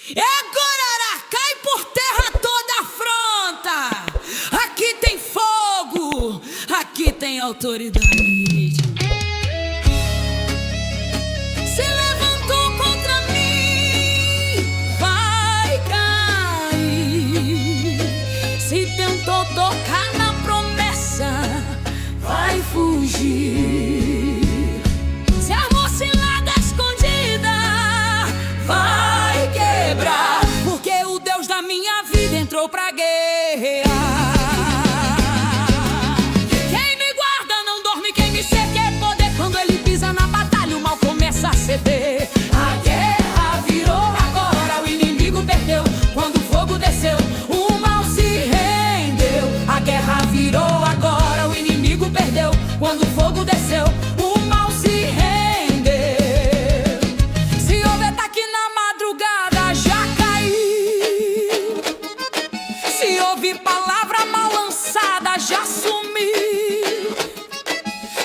É agora, cai por terra toda afronta. Aqui tem fogo, aqui tem autoridade. Se levantou contra mim, vai cair. Se tentou tocar na promessa, vai fugir. Se armou cilada escondida, vai quebrar. Porque o Deus da minha vida entrou pra guerrear. Quem me guarda não dorme, quem me cerca é poder. Quando ele pisa na batalha, o mal começa a ceder. A guerra virou agora, o inimigo perdeu. Quando o fogo desceu, o mal se rendeu. A guerra virou agora, o inimigo perdeu. Quando o fogo desceu, o mal se rendeu. Se houve ataque na madrugada, já caiu. Se houve palavra mal lançada, já sumiu.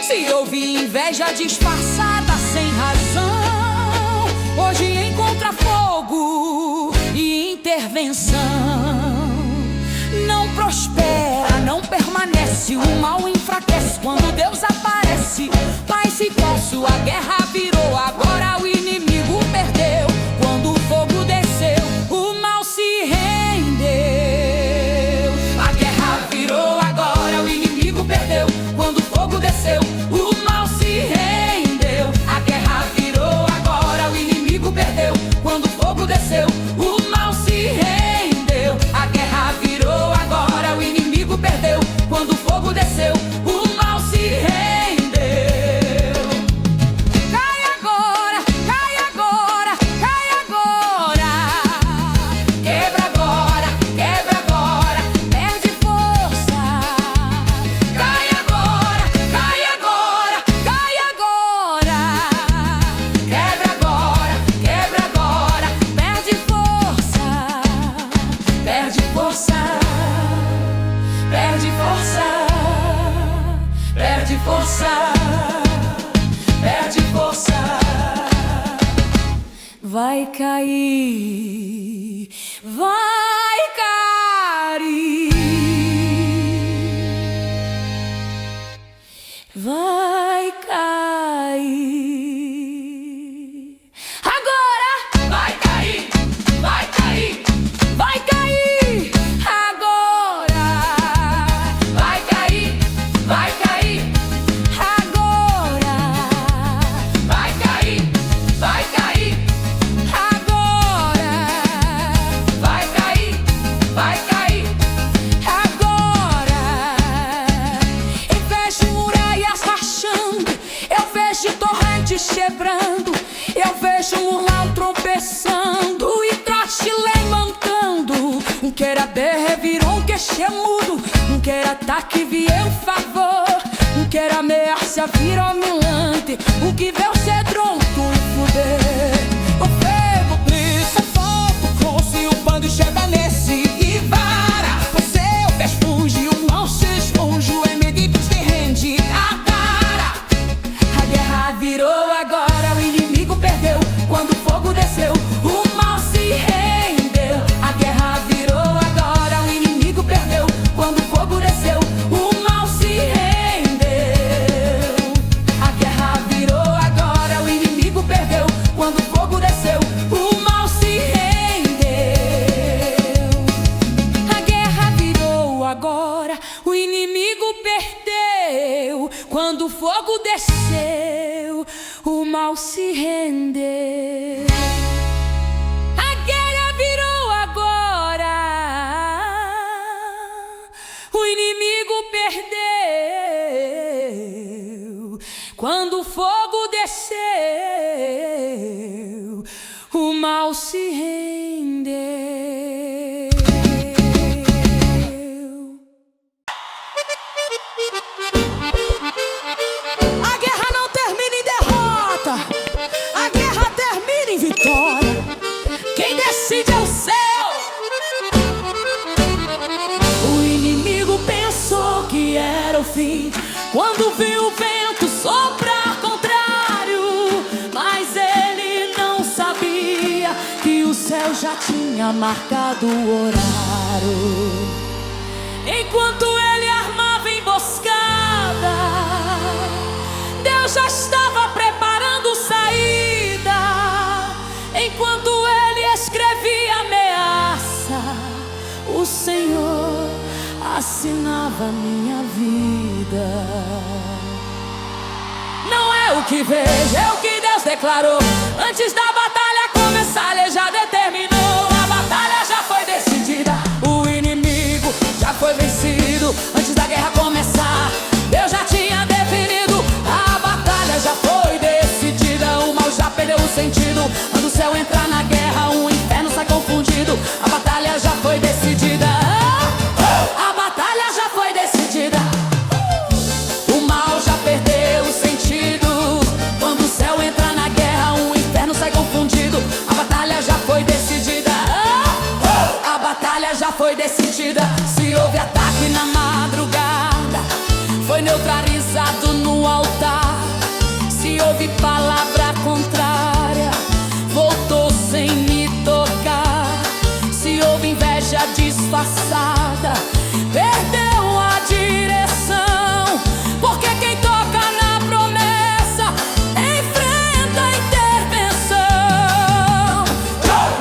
Se houve inveja disfarçada sem razão, hoje encontra fogo e intervenção. Não prospera, não permanece, o mal enfraquece quando Deus aparece. Paz e falso, a guerra virou agora, o inimigo perdeu. Quando o fogo desceu, o mal se rendeu. A guerra virou agora, o inimigo perdeu. Quando o fogo desceu, o mal se rendeu. A guerra virou agora, o inimigo perdeu. Quando o fogo desceu, o mal se rendeu. A guerra virou agora, o inimigo perdeu. Quando o fogo desceu, o mal se rendeu. Cai agora, cai agora, cai agora. Quebra agora, perde força. Cai agora, cai agora, cai agora. Quebra agora, perde força. Perde força, perde força, perde força, perde força. Vai cair, vai cair, vai cair. Agora vai cair, vai cair, vai cair. Agora vai cair, vai cair. Agora vai cair, vai cair. Agora vai cair, vai cair. Agora eu vejo muralhas rachando, eu vejo torrentes quebrando, eu vejo um mal tropeçando e trastilei mancando. Quer a berra virou um queixo mudo, quer ataque vir em favor, quer ameaça virou milante, o que vê o cedron tu fuder. O ferro blitz, fogo, fosse o bando chega nesse e vara. O seu pés funge, o mal se esconde, o inimigo se rende a cara. A guerra virou agora, o inimigo perdeu. Quando o fogo desceu, o mal se rendeu. A guerra virou agora, o inimigo perdeu. Quando o fogo desceu, o mal se rendeu. A guerra virou agora, o inimigo perdeu. Quando o fogo desceu, o mal se rendeu. A guerra virou agora, o inimigo perdeu. Quando o fogo desceu, o mal se rendeu. A guerra virou agora, o inimigo perdeu. Quando o fogo desceu, o mal se rendeu. A guerra não termina em derrota, a guerra termina em vitória. Quem decide é o céu. O inimigo pensou que era o fim quando viu o vento soprar contrário, mas ele não sabia que o céu já tinha marcado o horário. Enquanto ele armava emboscada, Deus já estava preparando saída. Enquanto ele escrevia ameaça, o Senhor assinava minha vida. Não é o que vejo, é o que Deus declarou. Antes da batalha começar, Ele já determinou. A batalha já foi decidida, o inimigo já foi vencido. Antes da guerra começar, Deus já tinha definido. A batalha já foi decidida, o mal já perdeu o sentido. Quando o céu entrar na guerra, o inferno sai confundido. A batalha já foi decidida. A batalha já foi decidida. O mal já perdeu o sentido. Quando o céu entra na guerra, o inferno sai confundido. A batalha já foi decidida. A batalha já foi decidida. Se houve ataque na madrugada, foi neutralizado no altar. Se houve palavra contrária, voltou sem me tocar. Se houve inveja disfarçada, perdeu a direção. Porque quem toca na promessa enfrenta a intervenção.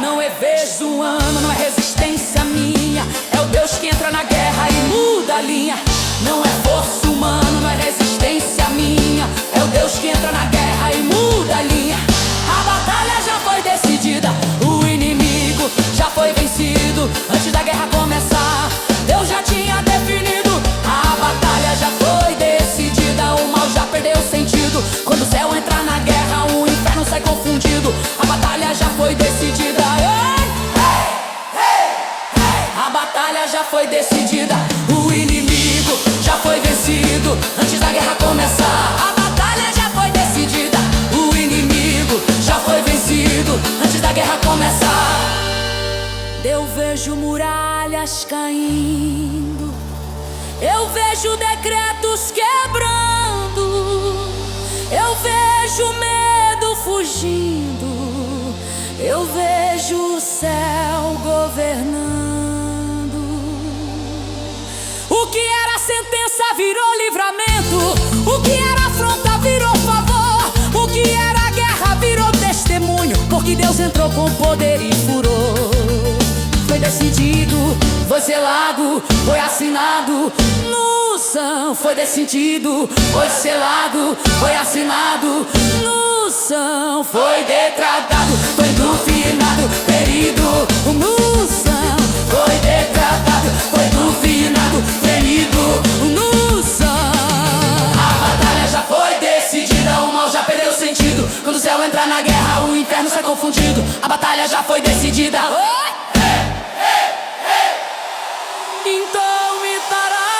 Não é vez do ano, não é resistência minha. É o Deus que entra na guerra e muda a linha. Não é força humana, não é resistência minha. É o Deus que entra na guerra e muda a linha. A batalha já foi decidida, o inimigo já foi vencido. Antes da guerra começar, Deus já tinha definido. A batalha já foi decidida, o mal já perdeu o sentido. Quando o céu entrar na guerra, o inferno sai confundido. A batalha já foi decidida. A batalha já foi decidida, o inimigo já foi vencido. Antes da guerra começar, a batalha já foi decidida, o inimigo já foi vencido. Antes da guerra começar, eu vejo muralhas caindo, eu vejo decretos quebrando, eu vejo medo fugindo, eu vejo o céu governando. O que era sentença virou livramento, o que era afronta virou favor, o que era guerra virou testemunho, porque Deus entrou com poder e furor. Foi decidido, foi selado, foi assinado no sangue. Foi decidido, foi selado, foi assinado no sangue. Foi degradado, foi dufinado, ferido no sangue. Foi degradado, foi dufinado, ferido no sangue. A batalha já foi decidida, o mal já perdeu o sentido. Quando o céu entrar na guerra, o inferno sai confundido. A batalha já foi decidida. Então me dará,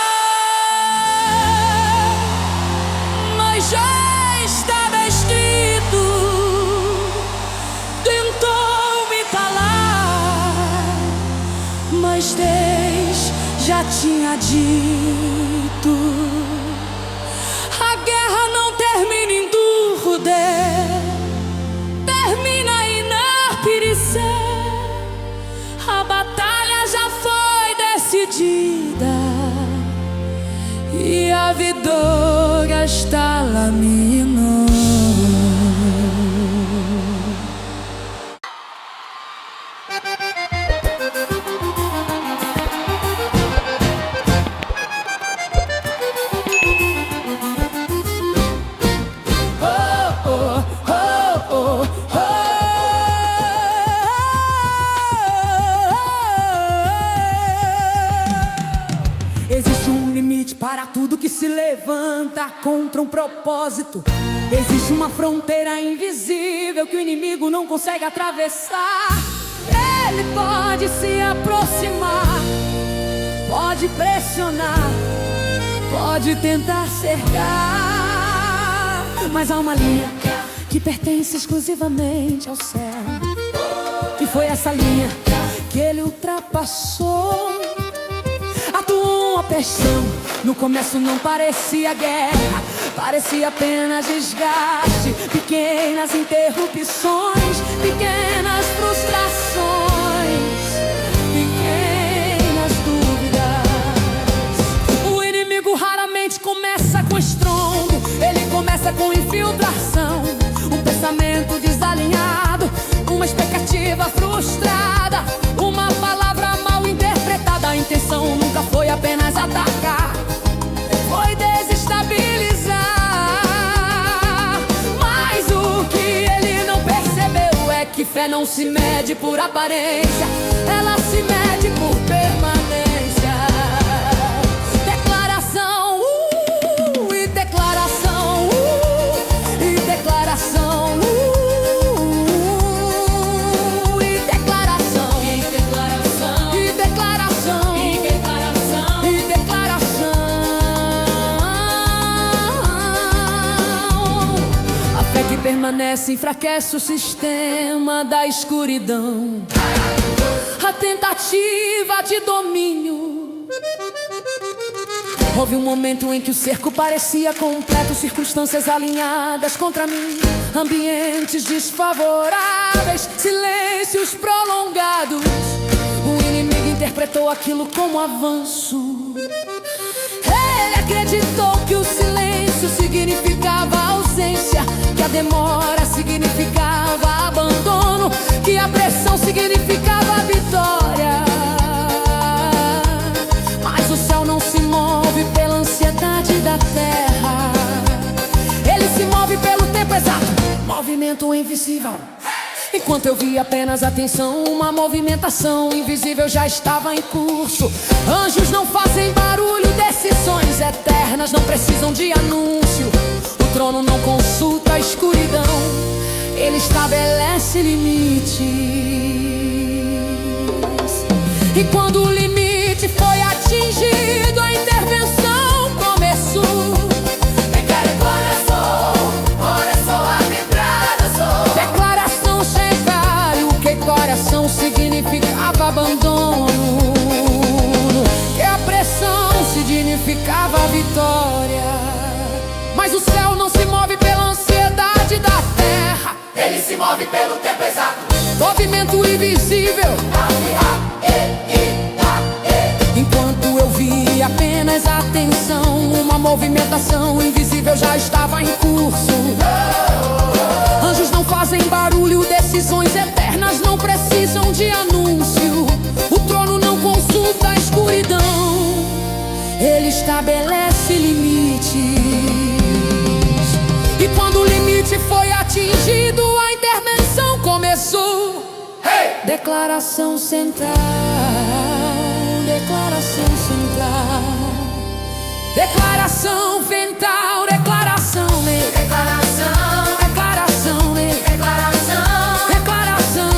mas já estava escrito. Tentou me calar, mas Deus já tinha dito. A guerra não termina em dúvida, termina em Narpiricé. A batalha já foi decidida e a vitória está laminando. Existe um limite para tudo que se levanta contra um propósito. Existe uma fronteira invisível que o inimigo não consegue atravessar. Ele pode se aproximar, pode pressionar, pode tentar cercar, mas há uma linha que pertence exclusivamente ao céu. E foi essa linha que ele ultrapassou. A tua paixão no começo não parecia guerra, parecia apenas desgaste, pequenas interrupções, pequenas frustrações. fé não se mede por aparência, ela se mede por permanência. Declaração, e declaração, e declaração, e declaração, e declaração, e declaração, e declaração, e declaração. A fé que permanece enfraquece o sistema da escuridão, a tentativa de domínio. Houve um momento em que o cerco parecia completo, circunstâncias alinhadas contra mim, ambientes desfavoráveis, silêncios prolongados. O inimigo interpretou aquilo como avanço. Ele acreditou que o silêncio significava ausência, que a demora significava abandono, que a pressão significava vitória. Mas o céu não se move pela ansiedade da terra, ele se move pelo tempo exato, movimento invisível. Enquanto eu via apenas a tensão, uma movimentação invisível já estava em curso. Anjos não fazem barulho, decisões eternas não precisam de anúncio. O trono não consulta a escuridão, ele estabelece limites. E quando o limite foi atingido, a intervenção começou. Declaração significava abandono, que a pressão significava vitória. Mas o céu não se move pela ansiedade da terra, ele se move pelo tempo exato, movimento invisível. Enquanto eu vi apenas a tensão, uma movimentação invisível já estava em curso. Anjos não fazem barulho, decisões eternas não precisam de anúncio. O trono não consulta a escuridão, ele estabelece limites. E quando o limite foi atingido, a intervenção começou. Declaração central, declaração central, declaração mental, declaração, declaração, declaração, declaração, declaração.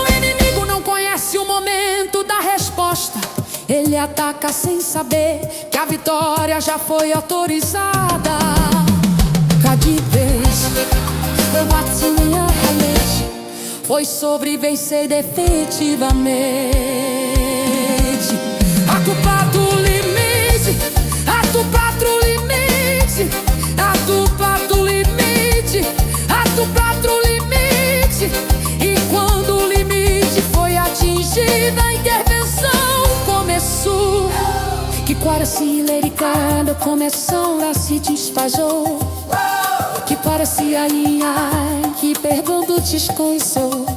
O inimigo não conhece o momento da resposta, ele ataca sem saber que a vitória já foi autorizada. Cada vez foi sobre vencer definitivamente. A culpa do limite, a culpa do limite, a culpa do limite, a culpa do limite. E quando o limite foi atingido, a intervenção começou. Que parecia lericada começou a se desfajou. Que parecia ai, que pergunto te esconheceu.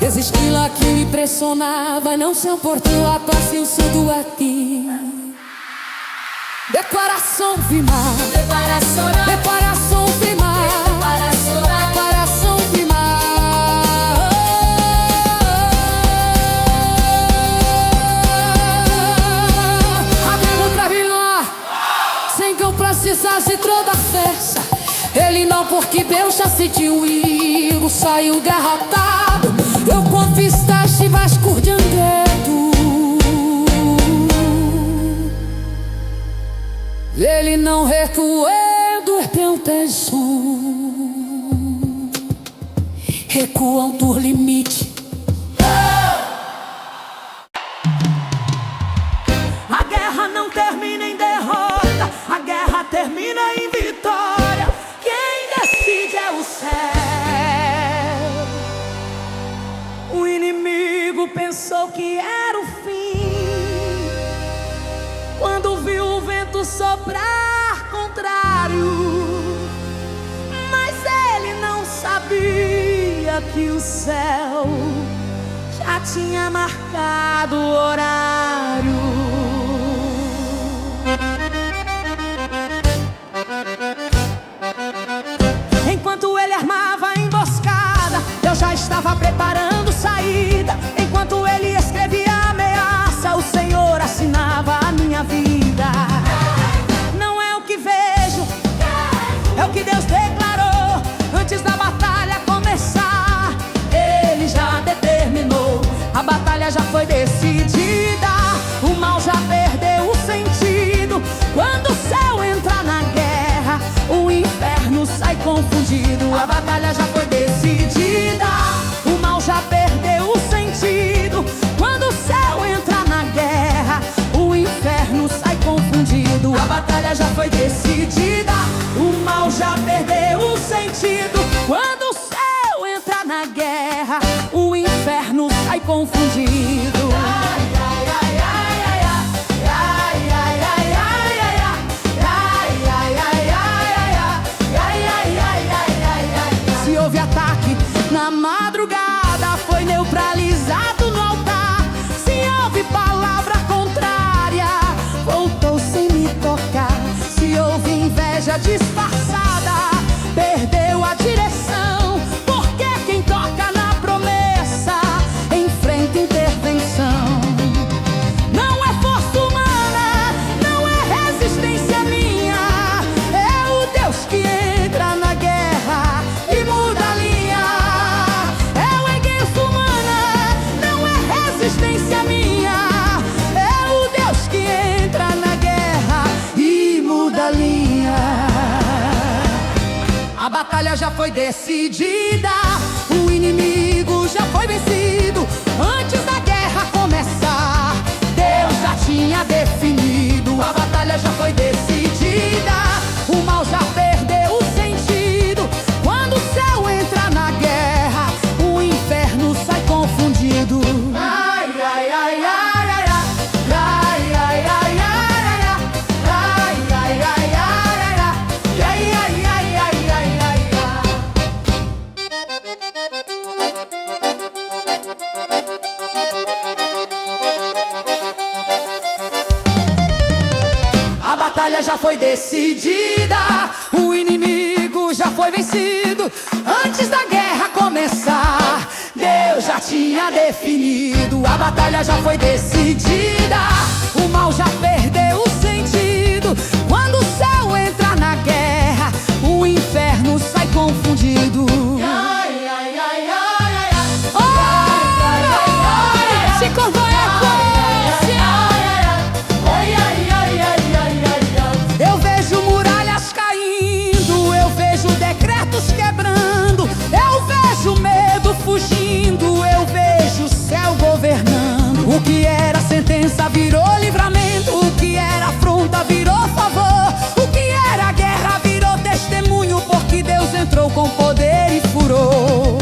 Existia lá que me pressionava, não se importou a paciência do aqui. Declaração final, declaração, declaração final, declaração final. Abrimos pra brilhar, sem que eu precisasse toda a força. Ele não, porque Deus já sentiu o inimigo, saiu garrotado. Eu conquistaste vasculhando. Ele não recuando, eu penso. Recuam por limite. A guerra não termina em derrota, a guerra termina em vitória. Quem decide é o céu. O inimigo pensou que era o fim, quando viu o vento soprar contrário. Mas ele não sabia que o céu já tinha marcado o horário. sentido. Quando o céu entra na guerra, o inferno sai confundido. Se houve ataque na madrugada, foi neutralizado no altar. Se houve palavra contrária, voltou sem me tocar. Se houve inveja disfarçada, perdeu a direção. Porque quem toca na promessa enfrenta intervenção. Não é força humana, não é resistência minha, é o Deus que entra na guerra e muda a linha. É o guerra humana, não é resistência minha, é o Deus que entra na guerra e muda a linha. A batalha já foi decidida, o inimigo já foi vencido. Antes da guerra começar, Deus já tinha definido. A batalha já foi decidida, o mal já perdeu o sentido. Quando o céu entra na guerra, o inferno sai confundido. Ai, ai, ai, ai, ai, ai, ai, ai, ai, ai, ai, ai, ai, ai, a batalha já foi decidida, o inimigo já foi vencido. Antes da guerra começar, Deus já tinha definido. A batalha já foi decidida, o mal já perdeu o sentido. Quando o céu entra na guerra, o inferno sai confundido. Ai, ai, ai, ai, ai, ai. Se cortou é eu vejo muralhas caindo, eu vejo decretos quebrando, eu vejo medo fugindo, eu vejo o céu governando. O que era sentença virou livramento, o que era afronta virou favor, o que era guerra virou testemunho, porque Deus entrou com poder e furor.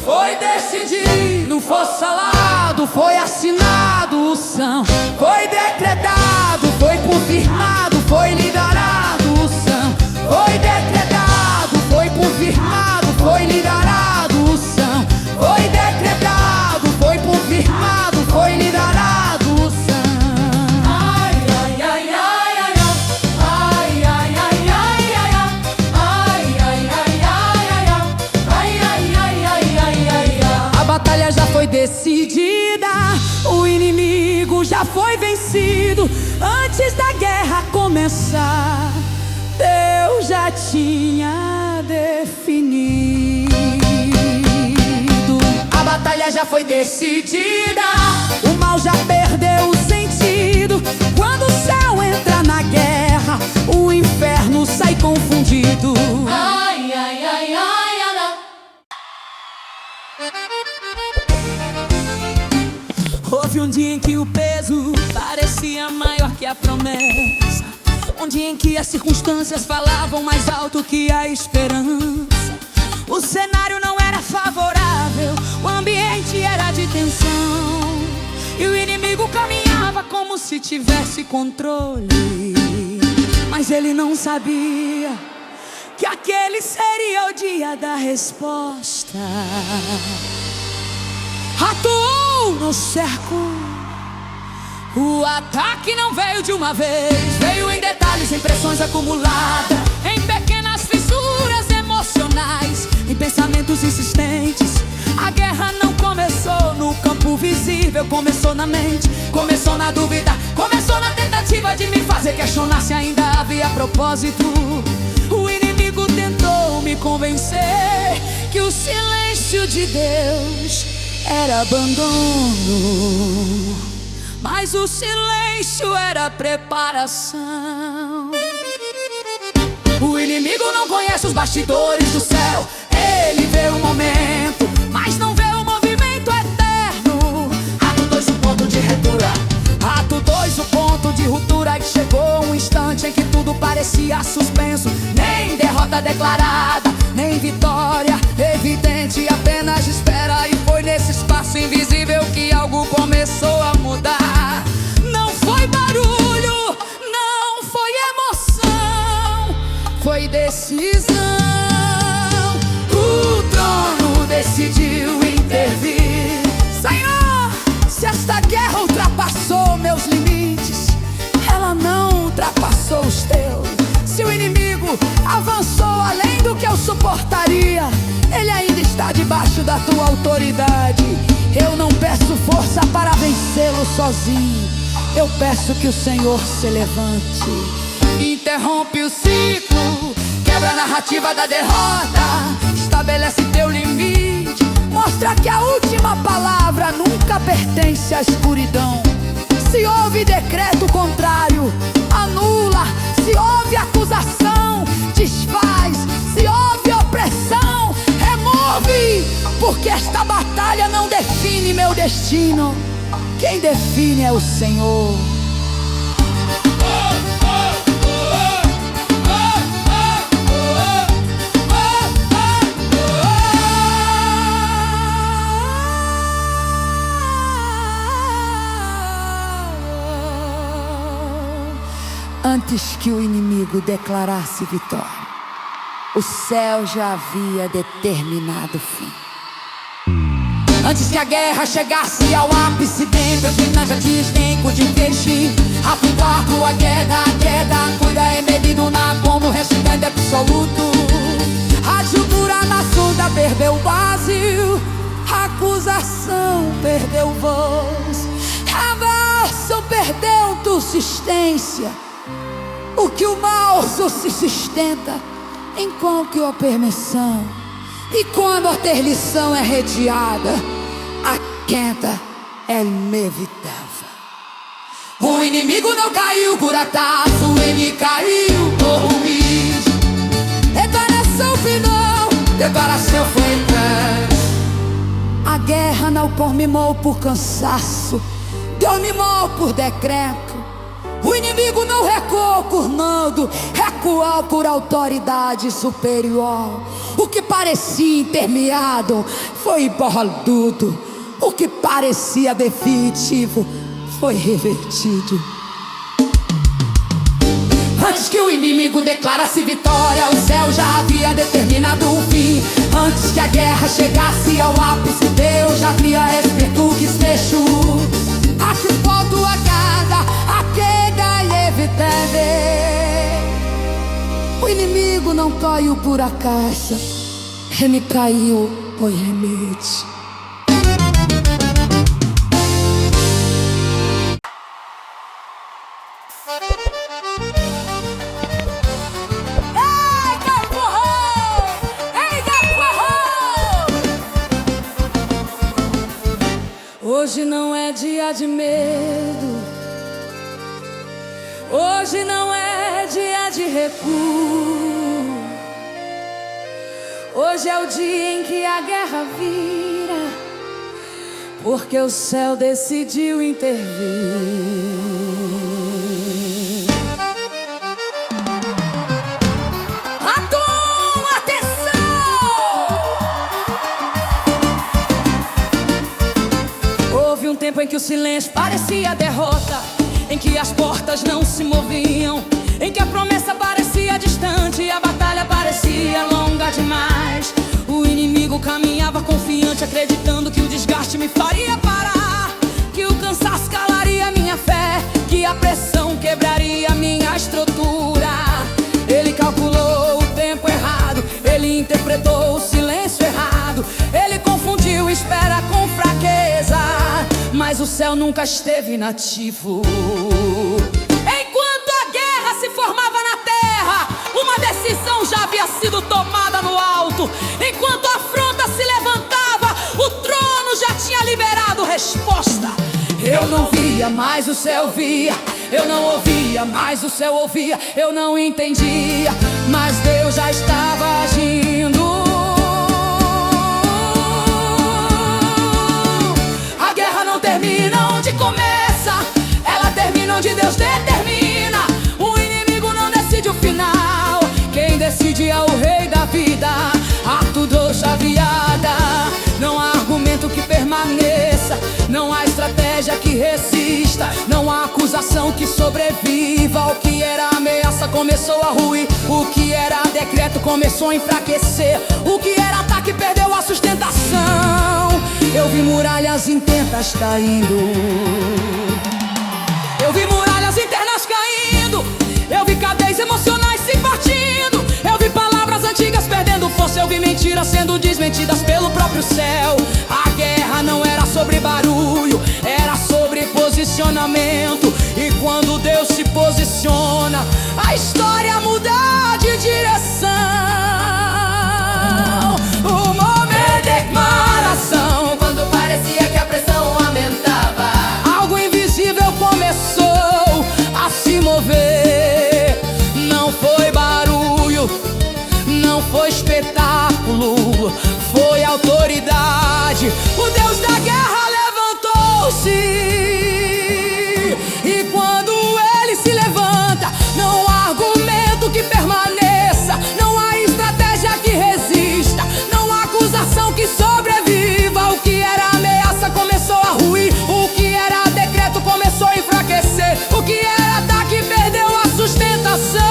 Foi decidido, foi salado, foi assinado o são, foi decretado, foi confirmado, foi liberado o são. Foi decretado, foi confirmado, foi liberado o são. Foi decretado, foi confirmado, foi liberado o são. Ai, ai, ai, ai, ai, ai, ai, ai, ai, ai, ai, ai, ai, ai. A batalha já foi decidida, o inimigo já foi vencido. Antes da guerra começar, Deus já tinha definido. A batalha já foi decidida, o mal já perdeu o sentido. Quando o céu entra na guerra, o inferno sai confundido. Ai, ai, ai, ai, ai. Houve um dia em que o peso parecia maior que a promessa, um dia em que as circunstâncias falavam mais alto que a esperança. O cenário não era favorável, o ambiente era de tensão, e o inimigo caminhava como se tivesse controle. Mas ele não sabia que aquele seria o dia da resposta. Atuou no cerco, o ataque não veio de uma vez, veio em detalhes, em pressões acumuladas, em pequenas fissuras emocionais, em pensamentos insistentes. A guerra não começou no campo visível, começou na mente, começou na dúvida, começou na tentativa de me fazer questionar se ainda havia propósito. O inimigo tentou me convencer que o silêncio de Deus era abandono, mas o silêncio era preparação. O inimigo não conhece os bastidores do céu, ele vê o momento, mas não vê o movimento eterno. Ato 2, o ponto de ruptura. Ato 2, o ponto de ruptura. E chegou um instante em que tudo parecia suspenso. Nem derrota declarada, nem vitória evidente, apenas espera. E foi nesse espaço invisível que algo começou a mudar. Não foi barulho, não foi emoção, foi decisão. O trono decidiu intervir. Senhor, se esta guerra ultrapassou meus limites, ela não ultrapassou os teus. Se o inimigo avançou além do que eu suportaria, ele ainda está debaixo da tua autoridade. Eu não peço força para vencê-lo sozinho, eu peço que o Senhor se levante. Interrompe o ciclo, quebra a narrativa da derrota, estabelece teu limite, mostra que a última palavra nunca pertence à escuridão. Se houve decreto contrário, anula. Se houve acusação, desfaz. Se houve opressão, remove. Porque esta batalha não define meu destino, quem define é o Senhor. Antes que o inimigo declarasse vitória, o céu já havia determinado o fim. Antes que a guerra chegasse ao ápice, dentro que nós já tinha tempo de investir. Apuntar a queda, cuida embebido na como restante absoluto. A juntura na surda perdeu o vazio, a acusação perdeu voz, a bênção perdeu consistência. O que o mal só se sustenta enquanto a permissão. E quando a interlição é redeada, a queda é inevitável. O inimigo não caiu por acaso, ele caiu por ruído. Declaração final, declaração foi eterna. A guerra não culminou por cansaço, dominou por decreto. O inimigo não recuou por nada, recuou por autoridade superior. O que parecia intermeado foi emborrado, o que parecia definitivo foi revertido. Antes que o inimigo declarasse vitória, o céu já havia determinado o fim. Antes que a guerra chegasse ao ápice, Deus já havia escrito o desfecho. A que falta a cada, a queda inevitável. O inimigo não caiu por acaso, ele caiu por remete. Hoje não é dia de medo, hoje não é dia de recuo. Hoje é o dia em que a guerra vira, porque o céu decidiu intervir. Um tempo em que o silêncio parecia derrota, em que as portas não se moviam, em que a promessa parecia distante e a batalha parecia longa demais. O inimigo caminhava confiante, acreditando que o desgaste me faria parar, que o cansaço calaria minha fé, que a pressão quebraria minha estrutura. Ele calculou o tempo errado, ele interpretou o silêncio errado, ele confundiu espera com fraqueza. Mas o céu nunca esteve inativo. Enquanto a guerra se formava na terra, uma decisão já havia sido tomada no alto. Enquanto a afronta se levantava, o trono já tinha liberado resposta. Eu não via, mas o céu via. Eu não ouvia, mas o céu ouvia. Eu não entendia, mas Deus já estava agindo. Termina onde começa, ela termina onde Deus determina. O inimigo não decide o final, quem decide é o Rei da vida. acusação que sobreviva. O que era ameaça começou a ruir. O que era decreto começou a enfraquecer. O que era ataque perdeu a sustentação. Eu vi muralhas internas caindo. Eu vi muralhas internas caindo. Eu vi cadeias emocionais se partindo. Eu vi palavras antigas perdendo força. Eu vi mentiras sendo desmentidas pelo próprio céu. A guerra não era sobre barulho, era sobre posicionamento. E quando Deus se posiciona, a história muda de direção. O momento de declaração. Quando parecia que a pressão aumentava, Algo invisível começou a se mover. Não foi barulho, não foi espetáculo, foi autoridade. O Deus da guerra levantou-se. E quando ele se levanta, não há argumento que permaneça, não há estratégia que resista, não há acusação que sobreviva. O que era ameaça começou a ruir. O que era decreto começou a enfraquecer. O que era ataque perdeu a sustentação.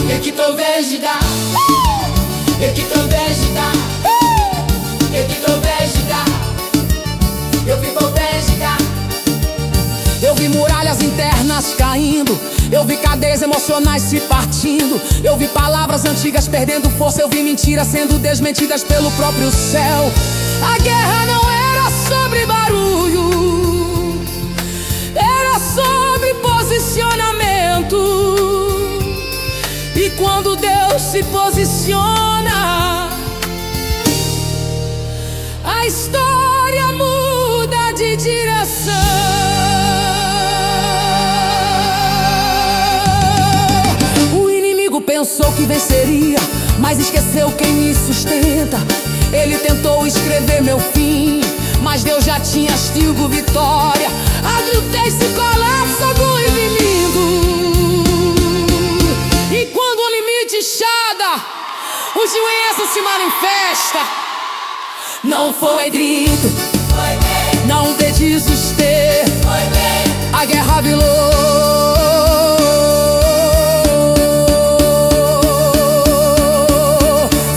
Ekito Vejida, Ekito Vejida, Ekito Vejida, eu vi Vejida. Eu vi muralhas internas caindo. Eu vi cadeias emocionais se partindo. Eu vi palavras antigas perdendo força. Eu vi mentiras sendo desmentidas pelo próprio céu. A guerra não era sobre barulho, era sobre posicionamento. E quando Deus se posiciona, a história muda de direção. O inimigo pensou que venceria, mas esqueceu quem me sustenta. Ele tentou escrever meu fim, mas Deus já tinha castigo, vitória. A glutez se colapsa do inimigo. E quando o limite inchada, o doença se manifesta. Não foi grito, não de desespero, a guerra virou.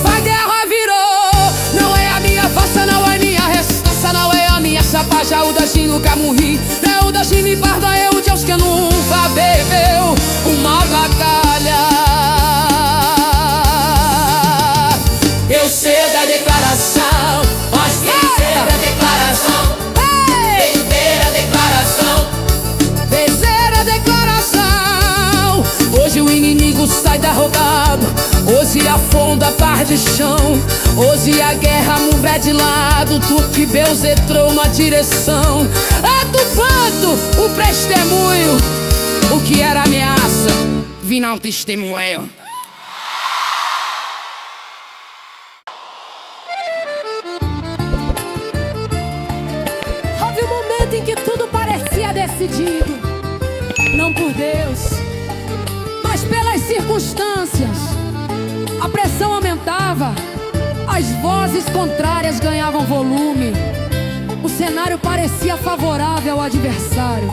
A guerra virou. Não é a minha força, não é minha resposta, não é a minha chapa, já o Dashi nunca morri. Não é o Dashi me parda, é o Deus que nunca bebeu uma batalha. Eu sei da declaração, mas quem sei da declaração, vencer a declaração, vencer a declaração. Hoje o inimigo sai derrotado, hoje afunda a par de chão. Hoje a guerra muda de lado, tu que Deus entrou na direção. É do canto o testemunho, o que era ameaça, virá um testemunho. Houve um momento em que tudo parecia decidido, não por Deus, mas pelas circunstâncias. A pressão aumentava, as vozes contrárias ganhavam volume. O cenário parecia favorável ao adversário.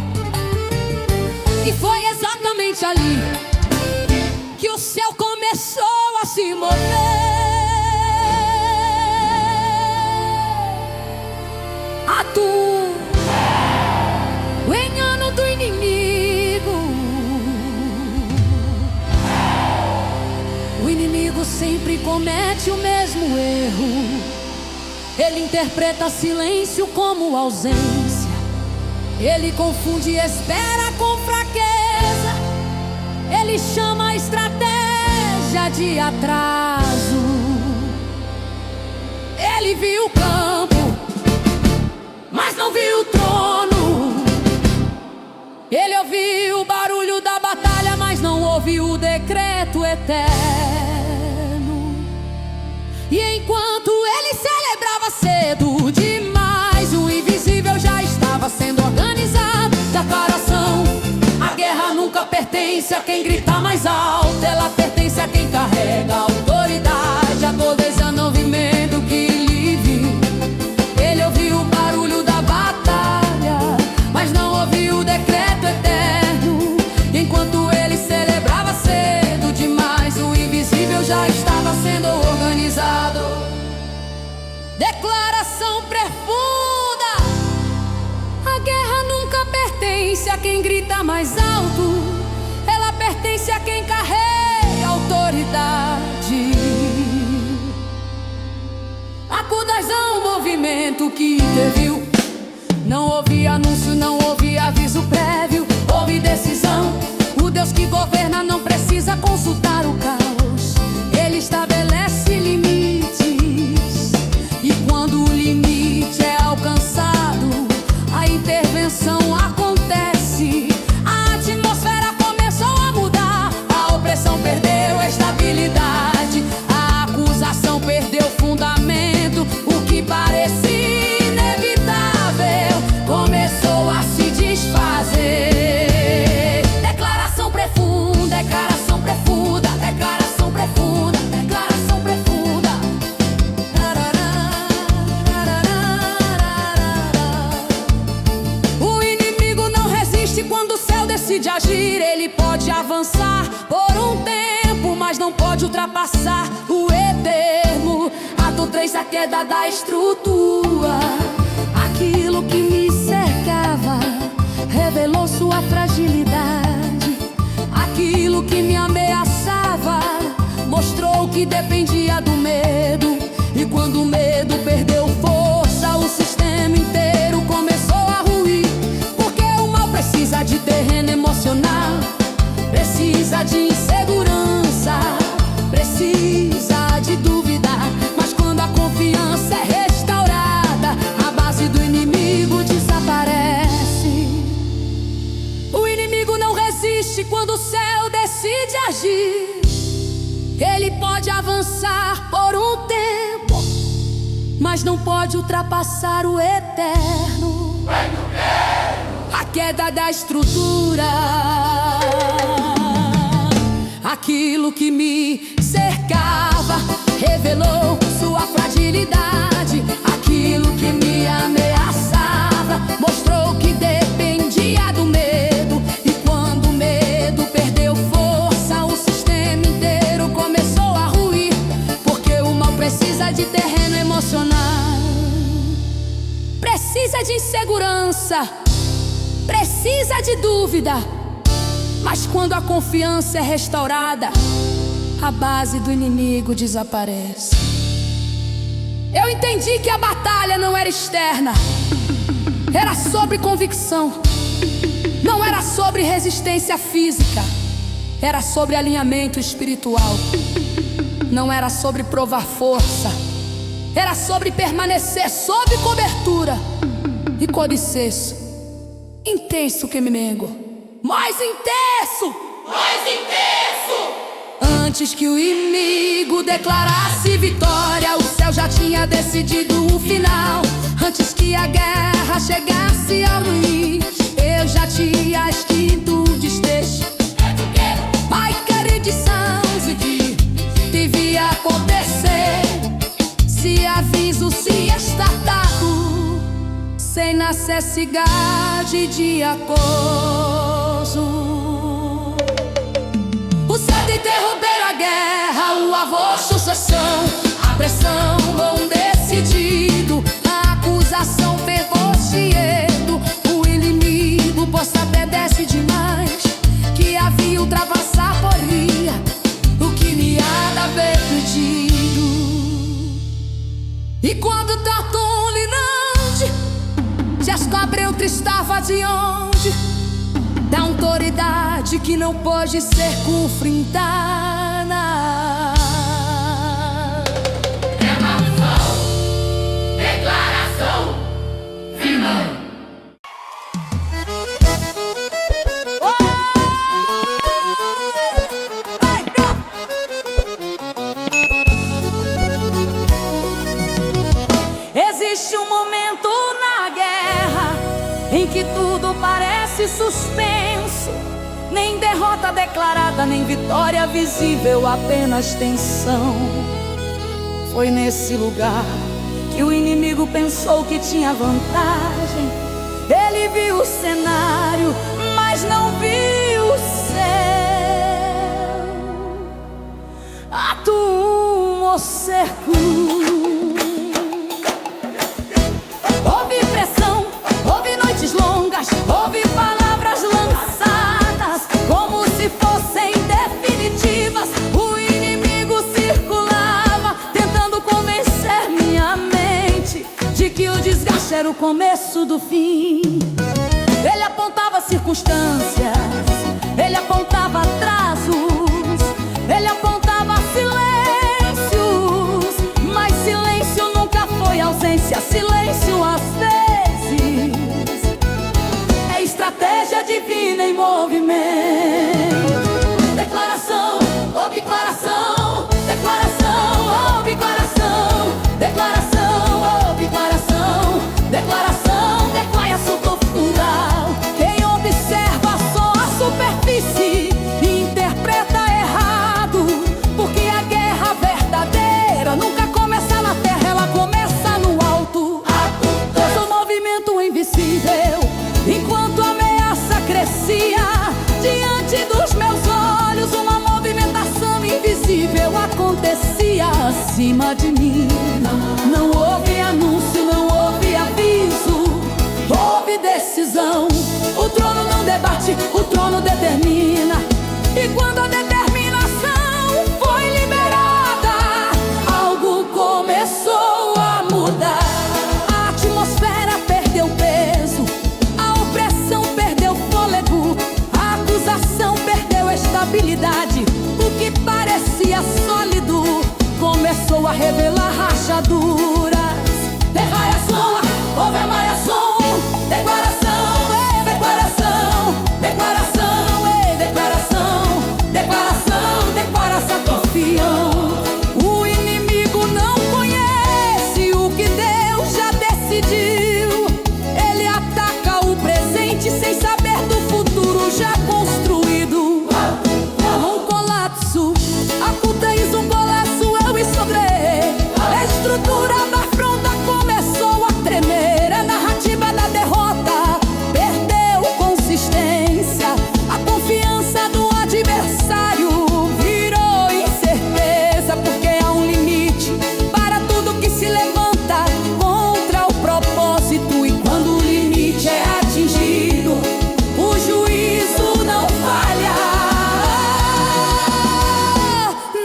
E foi exatamente ali que o céu começou a se mover. O engano do inimigo. O inimigo sempre comete o mesmo erro. Ele interpreta silêncio como ausência. Ele confunde espera com fraqueza. Ele chama a estratégia de atraso. Ele viu o campo, mas não viu o trono. Ele ouviu o barulho da batalha, mas não ouviu o decreto eterno. E enquanto ele celebrava cedo demais, o invisível já estava sendo organizado. Declaração: a guerra nunca pertence a quem grita mais alto, ela pertence a quem carrega a autoridade. A todo esse movimento que lhe viu, ele ouviu o barulho da batalha, Declaração profunda: a guerra nunca pertence a quem grita mais alto, ela pertence a quem carrega autoridade. Acudas a um movimento que interviu. Não houve anúncio, não houve aviso prévio, houve decisão. O Deus que governa não precisa consultar o caos. Ele estabelece limites, e quando o limite é alcançado, a intervenção acontece. A atmosfera começou a mudar, a opressão perdeu a estabilidade, a acusação perdeu fundamento. O que parecia inevitável começou a se desfazer. Declaração profunda, declaração profunda, declaração profunda, declaração profunda. O inimigo não resiste quando o céu decide agir. Ele pode avançar por um tempo, mas não pode ultrapassar o eterno. Ato 3, a queda da estrutura. Aquilo que me cercava revelou sua fragilidade. Aquilo que me ameaçava mostrou que dependia do medo. E quando o medo perdeu força, o sistema inteiro começou a ruir. Porque o mal precisa de terreno emocional, precisa de insegurança, precisa de dúvida. Mas quando a confiança é restaurada, a base do inimigo desaparece. O inimigo não resiste quando o céu decide agir. Ele pode avançar por um tempo, mas não pode ultrapassar o eterno. A queda da estrutura. Aquilo que me cercava revelou sua fragilidade. Aquilo que me ameaçava mostrou que dependia do medo. E quando o medo perdeu força, o sistema inteiro começou a ruir. Porque o mal precisa de terreno emocional, precisa de insegurança, precisa de dúvida. Mas quando a confiança é restaurada, a base do inimigo desaparece. Eu entendi que a batalha não era externa, era sobre convicção. Não era sobre resistência física, era sobre alinhamento espiritual. Não era sobre provar força, era sobre permanecer sob cobertura. E codiceço, intenso que me nego. Mais intenso, mais intenso. Antes que o inimigo declarasse vitória, o céu já tinha decidido o final. Antes que a guerra chegasse ao Luiz, eu já tinha escrito o desfecho. Maiker e de Sanzig devia acontecer, se aviso, se estartado, sem necessidade de acoso. O céu de interromper a guerra, o avô, sucessão, a pressão, bom decidido, a acusação fervoroso. O inimigo possa até desce demais, que havia ultrapassar poria o que me há de haver pedido. E quando Tartum Linande descobriu que estava de onde, da autoridade que não pode ser confrontada. Declaração, declaração final. Existe um momento na guerra em que tudo parece suspenso. Nem derrota declarada, nem vitória visível, apenas tensão. Foi nesse lugar que o inimigo pensou que tinha vantagem. Ele viu o cenário, mas não viu o céu. Atum o cerco. era o começo do fim. Ele apontava circunstâncias, ele apontava atrasos, ele apontava silêncios, mas silêncio nunca foi ausência. Silêncio às vezes é estratégia divina em movimento. Declaração, obiclaração, declaração, obiclaração, declaração, obiclaração, declaração, declaração cultural. Quem observa só a superfície interpreta errado, porque a guerra verdadeira nunca começa na terra, ela começa no alto. Todo movimento invisível, enquanto a ameaça crescia diante dos meus olhos, uma movimentação invisível acontecia acima de mim. Não houve anúncio, não houve aviso, houve decisão. O trono não debate, o trono determina. E quando a determinação foi liberada, algo começou a mudar. A atmosfera perdeu peso, a opressão perdeu fôlego, a acusação perdeu estabilidade. O que parecia sólido começou a revelar rachaduras. Declaração, houve amaiação. Declaração, declaração, declaração, declaração, declaração, declaração, confião. O inimigo não conhece o que Deus já decidiu. Ele ataca o presente sem saber do futuro já construído. Um colapso, acuteis um golaço, eu estourei. A estrutura da fronda começou a tremer. A narrativa da derrota perdeu consistência. A confiança do adversário virou incerteza, porque há um limite para tudo que se levanta contra o propósito. E quando o limite é atingido, o juízo não falha.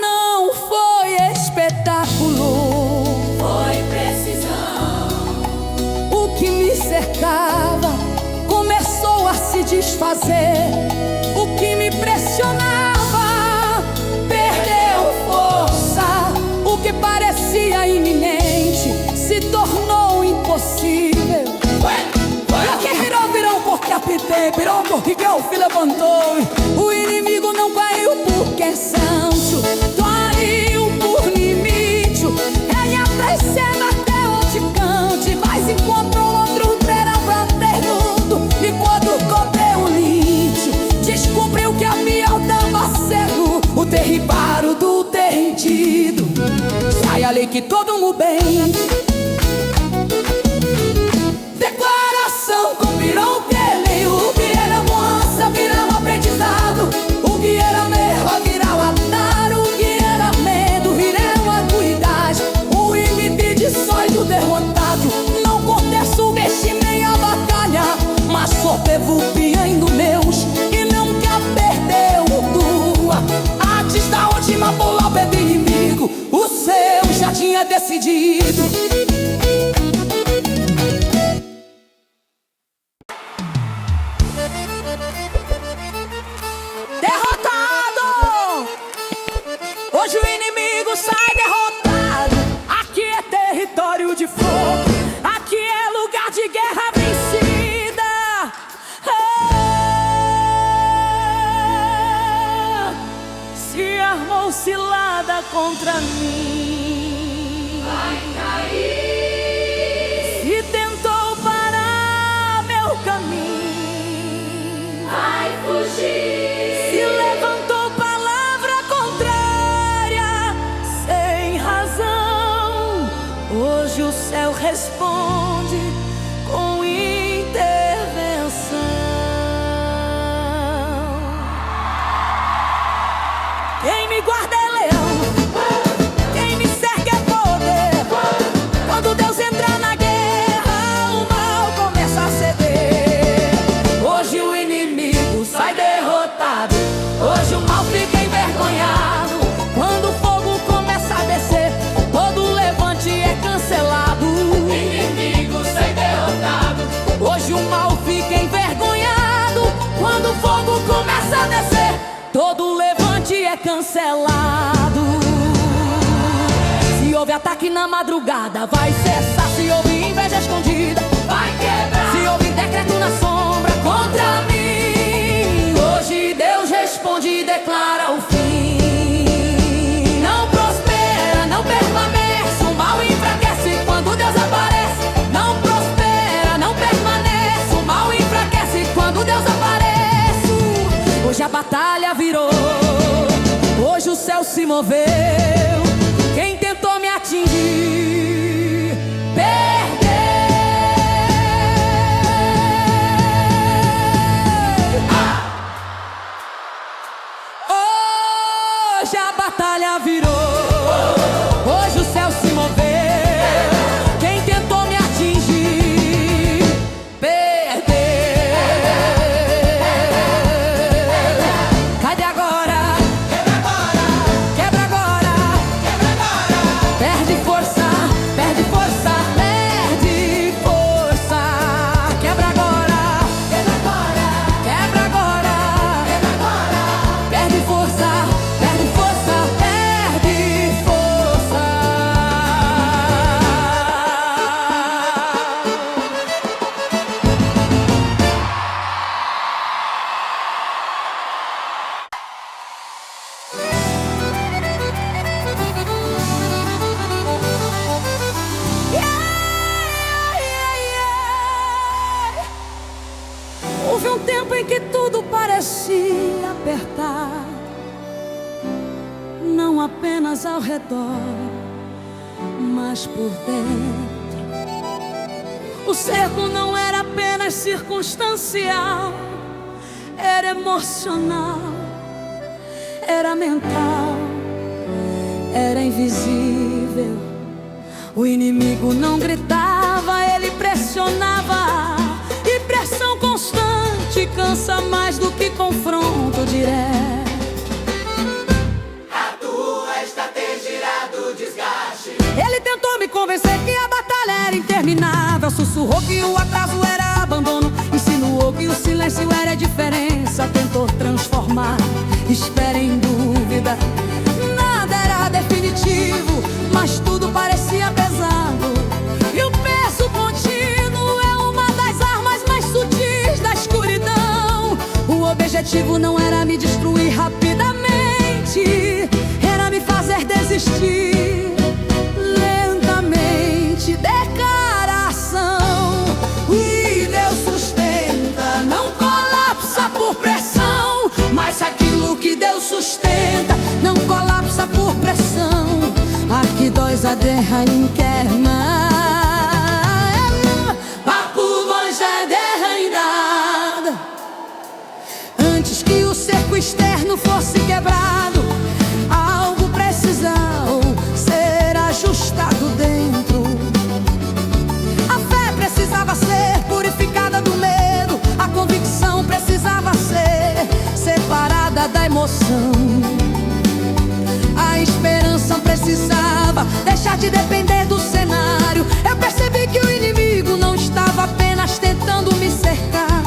Não foi espetáculo, foi precisão. O que me cercava começou a se desfazer. O que me pressionava perdeu força. O que parecia iminente se tornou impossível. O que virou porque apitei, virou porque Golfe levantou. O inimigo não caiu por cansanço, caiu por limite. Ele até cena até onde cante, mas encontrou outro terá pra ter tudo. E quando cobrei o limite, descobriu que havia dama cego, o derribaro do derretido. Sai ali que todo mundo bem. Declaração combinou que ele, o que era moça virá um aprendizado. O que era merda virá um altar. O que era medo virá uma acuidade. O impedido e o derrotado não contesta o destino nem a batalha, mas só teve o bem do Deus e nunca perdeu tua. Antes da última palavra do inimigo, o seu já tinha decidido. Hoje o inimigo sai derrotado. Aqui é território de fogo, aqui é lugar de guerra vencida. Se armou cilada contra mim, Vai cair, se tentou parar meu caminho, vai fugir. se levantou palavra contrária sem razão. Hoje o céu responde com intervenção. Quem me guarda é leão, quem me cerca é poder. Quando Deus entra na guerra, o mal começa a ceder. Hoje o inimigo sai derrotado, hoje o mal fica envergonhado. Quando o fogo começa a descer, todo levante é cancelado. Inimigo sai selado. Se houve ataque na madrugada, vai cessar. Se houve inveja escondida, vai quebrar. se houve decreto na sombra contra mim, hoje Deus responde e declara o fim. Não prospera, não permanece, o mal enfraquece quando Deus aparece. Não prospera, não permanece, o mal enfraquece quando Deus aparece. Hoje a batalha virou, hoje o céu se moveu. Quem tentou me atingir, perdeu. Hoje a batalha virou, hoje o céu se moveu. Quem tentou me atingir, perdeu. Cadê agora? Quebra agora. Perde força, perde força, perde força. Quebra agora, quebra agora. Perde força, perde força, perde força. Houve um tempo em que tudo parecia apertar, não apenas ao redor, mas por dentro. O cerco não era apenas circunstancial, era emocional, era mental, era invisível. O inimigo não gritava, ele pressionava. E pressão constante cansa mais do que confronto direto. A tua estratégia do desgaste. Ele tentou me convencer que a batalha era interminável. Sussurrou que o atraso era abandono, insinuou que o silêncio era a diferença. Tentou transformar espera em dúvida. Nada era definitivo, mas tudo parecia pesado. E o peso contínuo é uma das armas mais sutis da escuridão. O objetivo não era me destruir rapidamente, era me fazer desistir lentamente. Declaração: e Deus sustenta, não colapsa por pressão. Mas aquilo que Deus sustenta não colapsa por pressão. Aqui dói a terra interna. Papo já derrainada. Antes que o cerco externo fosse quebrado, algo precisou ser ajustado dentro. A fé precisava ser purificada do medo. A convicção precisava ser separada da emoção. A esperança precisava deixar de depender do cenário. Eu percebi que o inimigo não estava apenas tentando me cercar,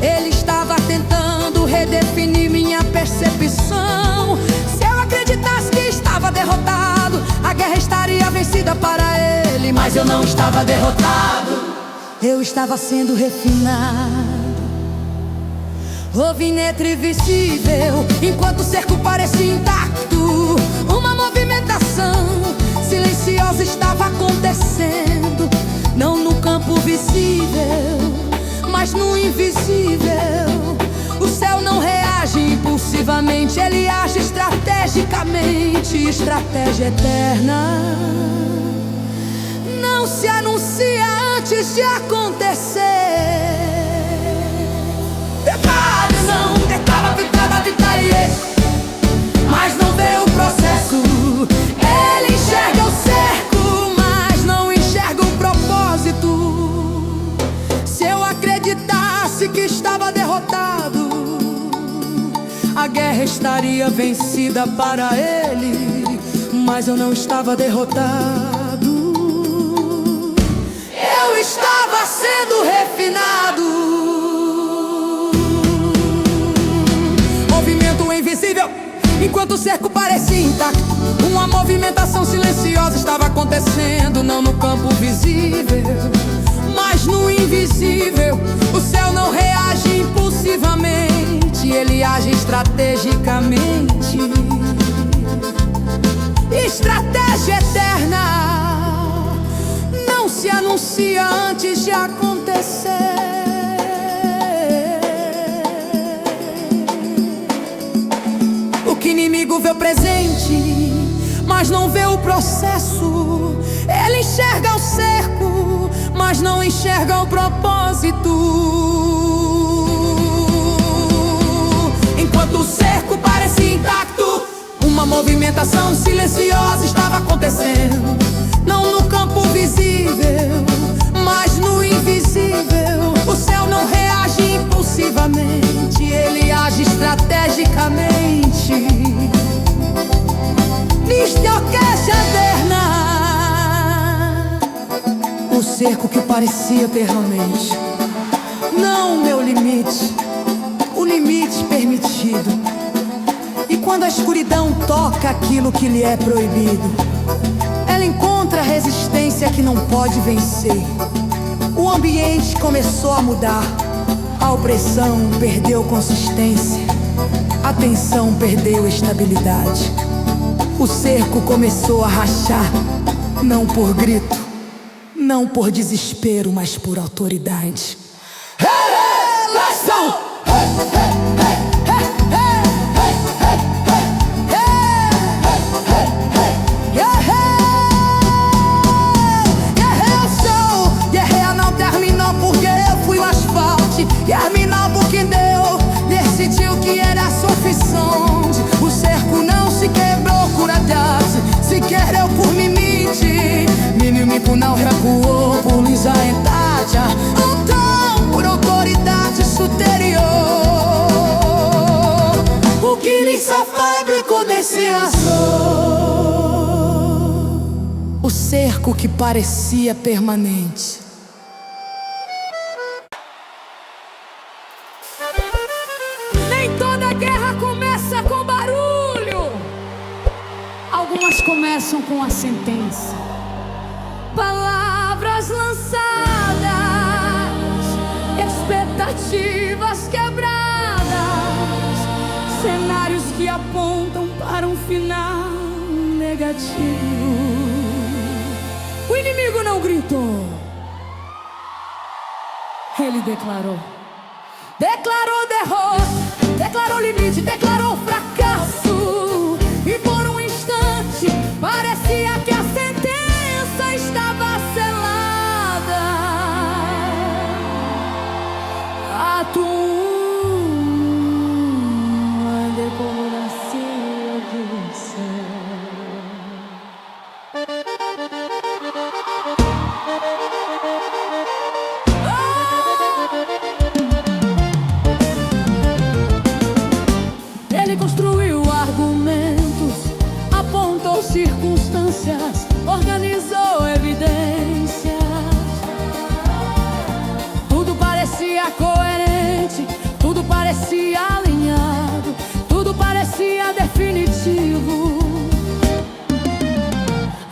ele estava tentando redefinir minha percepção. Se eu acreditasse que estava derrotado, a guerra estaria vencida para ele. Mas eu não estava derrotado, eu estava sendo refinado. Alvinete visível, enquanto o cerco parecia intacto. Uma movimentação silenciosa estava acontecendo, não no campo visível, mas no invisível. O céu não reage impulsivamente, ele age estrategicamente. Estratégia eterna não se anuncia antes de acontecer. Mas não vê o processo. Ele enxerga o cerco, mas não enxerga o propósito. Se eu acreditasse que estava derrotado, a guerra estaria vencida para ele. Mas eu não estava derrotado, eu estava sendo refinado. Enquanto o cerco parecia intacto, uma movimentação silenciosa estava acontecendo. Não no campo visível, mas no invisível. O céu não reage impulsivamente, ele age estrategicamente. Estratégia eterna não se anuncia antes de acontecer. O inimigo vê o presente, mas não vê o processo. Ele enxerga o cerco, mas não enxerga o propósito. Enquanto o cerco parecia intacto, uma movimentação silenciosa estava acontecendo. Não no campo visível, mas no invisível. O céu não reage impulsivamente, ele age estrategicamente. Orquestra eterna, o cerco que parecia permanente. Não meu limite, o limite permitido. E quando a escuridão toca aquilo que lhe é proibido, ela encontra resistência que não pode vencer. O ambiente começou a mudar, a opressão perdeu consistência, a tensão perdeu estabilidade. O cerco começou a rachar, não por grito, não por desespero, mas por autoridade. Relação! Guerreiro não terminou porque eu fui o asfalto, terminou porque Deus decidiu que era suficiente. O cerco não se quebrou, curadade, sequer eu por limite. Meu inimigo não recuou por lisaidade, então por autoridade superior. O que lhe fabricou desse aço? O cerco que parecia permanente. Nem toda guerra começa com barulho. Algumas começam com a sentença. Palavras lançadas, expectativas quebradas, cenários que apontam para um final negativo. O inimigo não gritou, ele declarou. Declarou derrota, declarou limite, declarou fracasso. E por um instante parecia que a sentença estava selada. A tua democracia do céu. Ele construiu argumentos, apontou circunstâncias, organizou evidências. Tudo parecia coerente, tudo parecia alinhado, tudo parecia definitivo.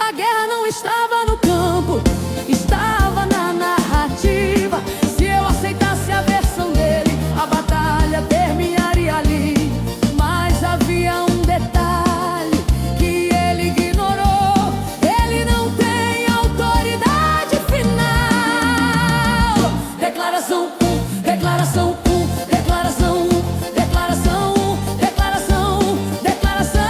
A guerra não estava no campo, estava na narrativa. Se eu aceitasse a versão dele, a batalha terminaria ali. Mas havia um detalhe que ele ignorou: ele não tem autoridade final. Declaração 1, declaração 1, declaração 1, declaração 1, declaração 1, declaração.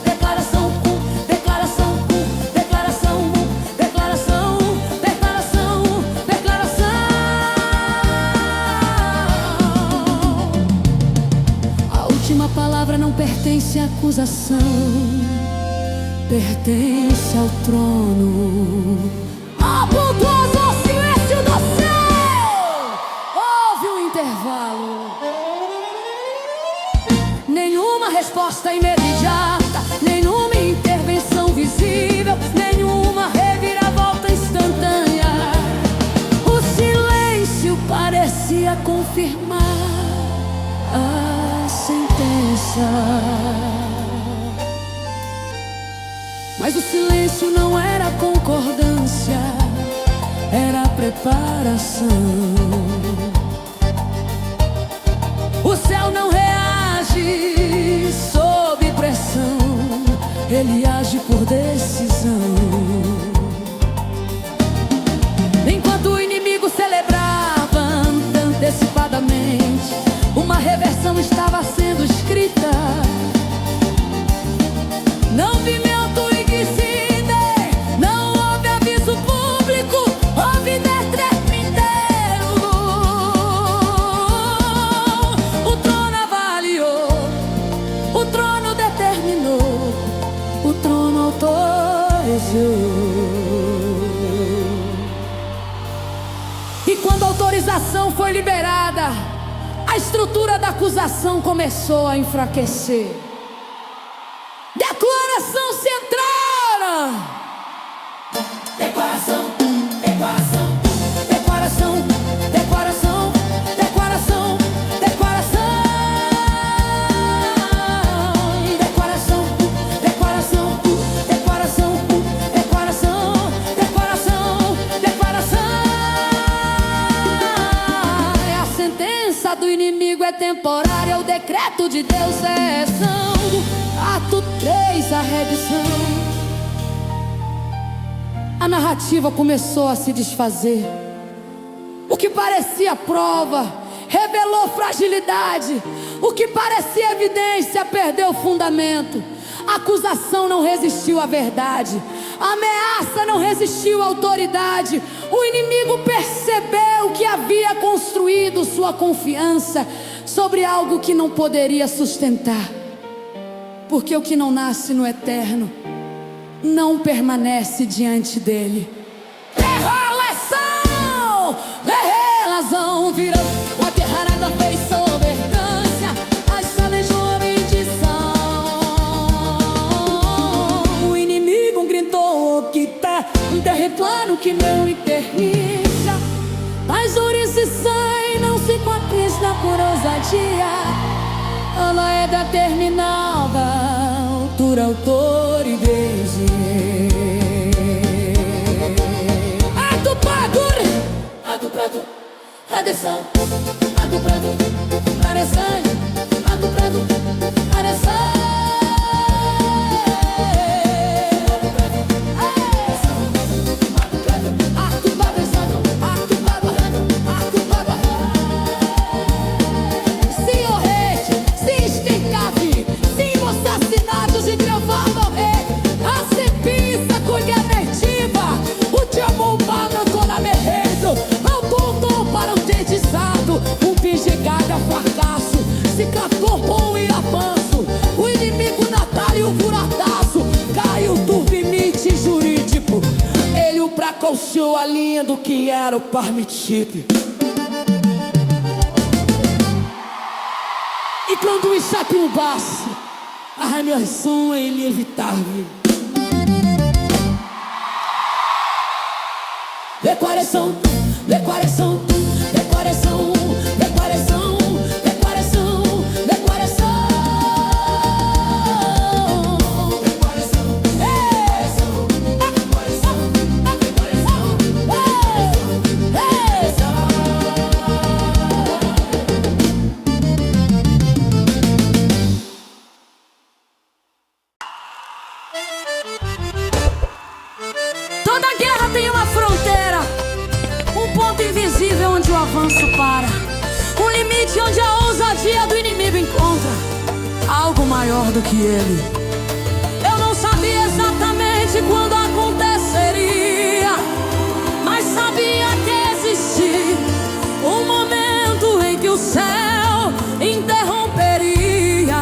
Declaração 1, declaração 1, declaração 1, declaração 1, declaração 1, declaração. A última palavra não pertence à acusação, pertence ao trono. Apontoso silêncio do céu. Houve um intervalo. Nenhuma resposta imediata, nenhuma intervenção visível, nenhuma reviravolta instantânea. O silêncio parecia confirmar a Mas o silêncio não era concordância, era preparação. O céu não reage sob pressão, ele age por decisão. Enquanto o inimigo celebrava antecipadamente, uma reversão estava sendo escrita. Não vi vento e que se dê, não houve aviso público, houve decreto interno. O trono avaliou, o trono determinou, o trono autorizou. E quando a autorização foi liberada, a estrutura da acusação começou a enfraquecer. Declaração central. Declaração, declaração, declaração, declaração, declaração, declaração, declaração, declaração, declaração, declaração, declaração, declaração. A sentença do inimigo é temporária, o decreto de Deus é exceção. Ato 3, a redição. A narrativa começou a se desfazer. O que parecia prova revelou fragilidade. O que parecia evidência perdeu fundamento. A acusação não resistiu à verdade. A ameaça não resistiu à autoridade. O inimigo percebeu que havia construído sua confiança sobre algo que não poderia sustentar. Porque o que não nasce no eterno não permanece diante dele. Relação virou uma terrarada, fez sobergância, estalejou a medição. O inimigo gritou que tá um terreplano que não interrija. Mas ouriça e sangue não se conquista por ousadia. Ela é determinada, altura, autor e vez. Ato padre, ato prato, redenção. Ato prato, areção. Ato prato, areção. Um pingegada, fracasso, cicator bom e avanço. O inimigo Natália, o furataço, caiu o turbinite jurídico. Ele o preconciou a linha do que era o permitido. E quando isso atumbasse, a remeação é inevitável. Declaração, declaração, declaração, declaração, declaração, declaração, declaração, Toda guerra tem uma fronteira, um ponto invisível onde o avanço para, um limite onde a ousadia do inimigo encontra algo maior do que ele. Eu não sabia exatamente quando aconteceria, mas sabia que existia um momento em que o céu interromperia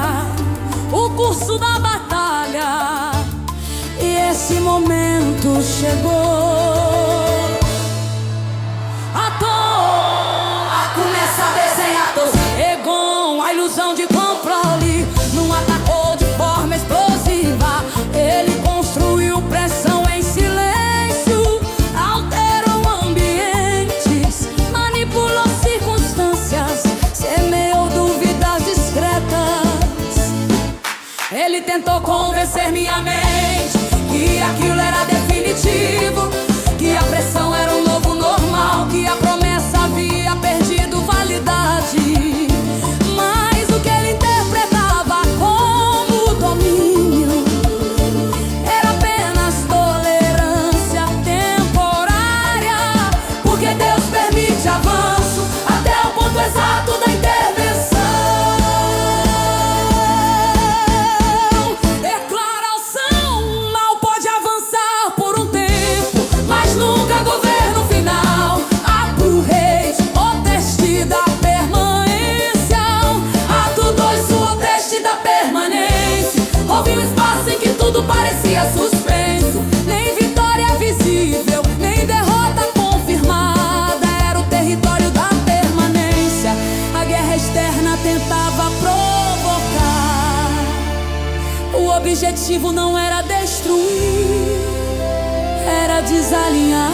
o curso da batalha. E esse momento chegou. Começa a desenhar Egon, a ilusão de controle, não atacou de forma explosiva. Ele construiu pressão em silêncio, alterou ambientes, manipulou circunstâncias, semeou dúvidas discretas. Ele tentou convencer minha mente que objetivo não era destruir, era desalinhar.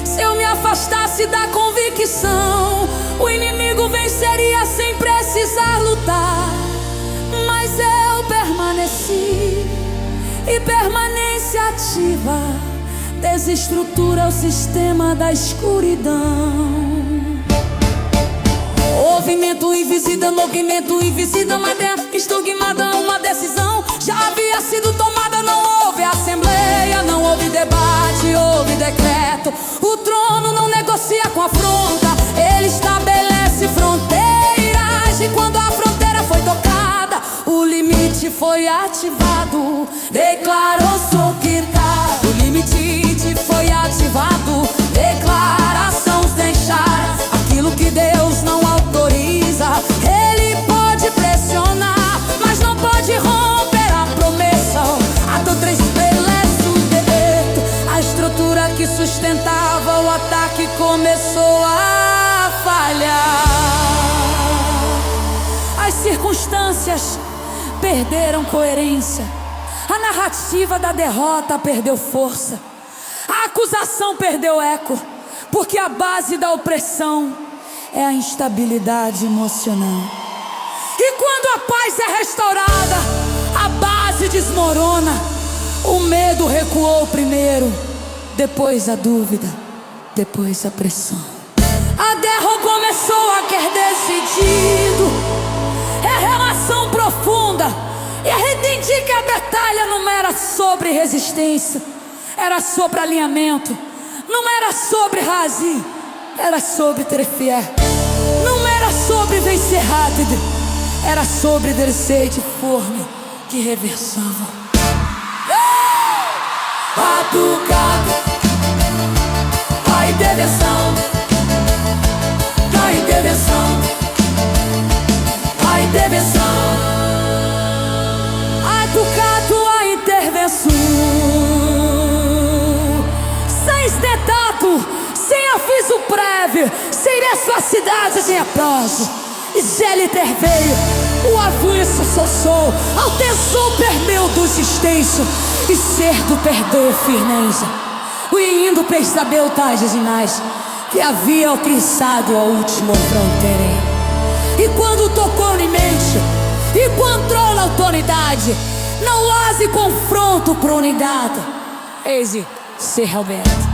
Se eu me afastasse da convicção, o inimigo venceria sem precisar lutar. Mas eu permaneci, e permanência ativa desestrutura o sistema da escuridão. Movimento invisível, mas estigmada uma decisão já havia sido tomada. Não houve assembleia, não houve debate, houve decreto. O trono não negocia com afronta, ele estabelece fronteiras. E quando a fronteira foi tocada, o limite foi ativado. Declarou-se o limite foi ativado. Declarações deixaram aquilo que Deus não autoriza. Ele pode pressionar, mas não pode romper a promessa. A doutrina estabelece o direito. A estrutura que sustentava o ataque começou a falhar. As circunstâncias perderam coerência. A narrativa da derrota perdeu força. A acusação perdeu eco, porque a base da opressão é a instabilidade emocional. E quando a paz é restaurada, a base desmorona. O medo recuou primeiro, depois a dúvida, depois a pressão. A guerra começou a querer decidido. É relação profunda. E entendi que a batalha não era sobre resistência, era sobre alinhamento. Não era sobre razi, era sobre ter fé. Não era sobre vencer rápido, era sobre descer de forma que reversava. Batucado, a intervenção, a intervenção, a intervenção. Batucado, a intervenção. Sem estetato, sem aviso prévio, sem reciprocidade de aplauso. E Zé interveio, o aviso cessou, ao tesor permeu do existência, e certo perdeu firmeza. O indo percebeu tais sinais que havia alcançado a última fronteira. E quando tocou em mente, encontrou na autoridade, não haja confronto por unidade. Eis se Roberto.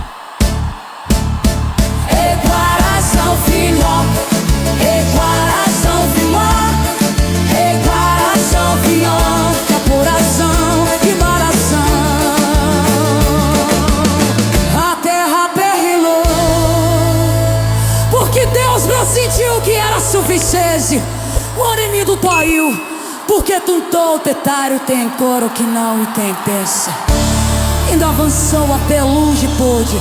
Declaração final, declaração final, declaração final, apuração e maração. A terra perrilou, porque Deus não sentiu que era suficiente. O inimigo caiu, porque tentou tetário tem coro que não tem peça. Ainda avançou até longe pôde,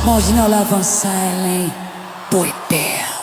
mas não avançar além por terra.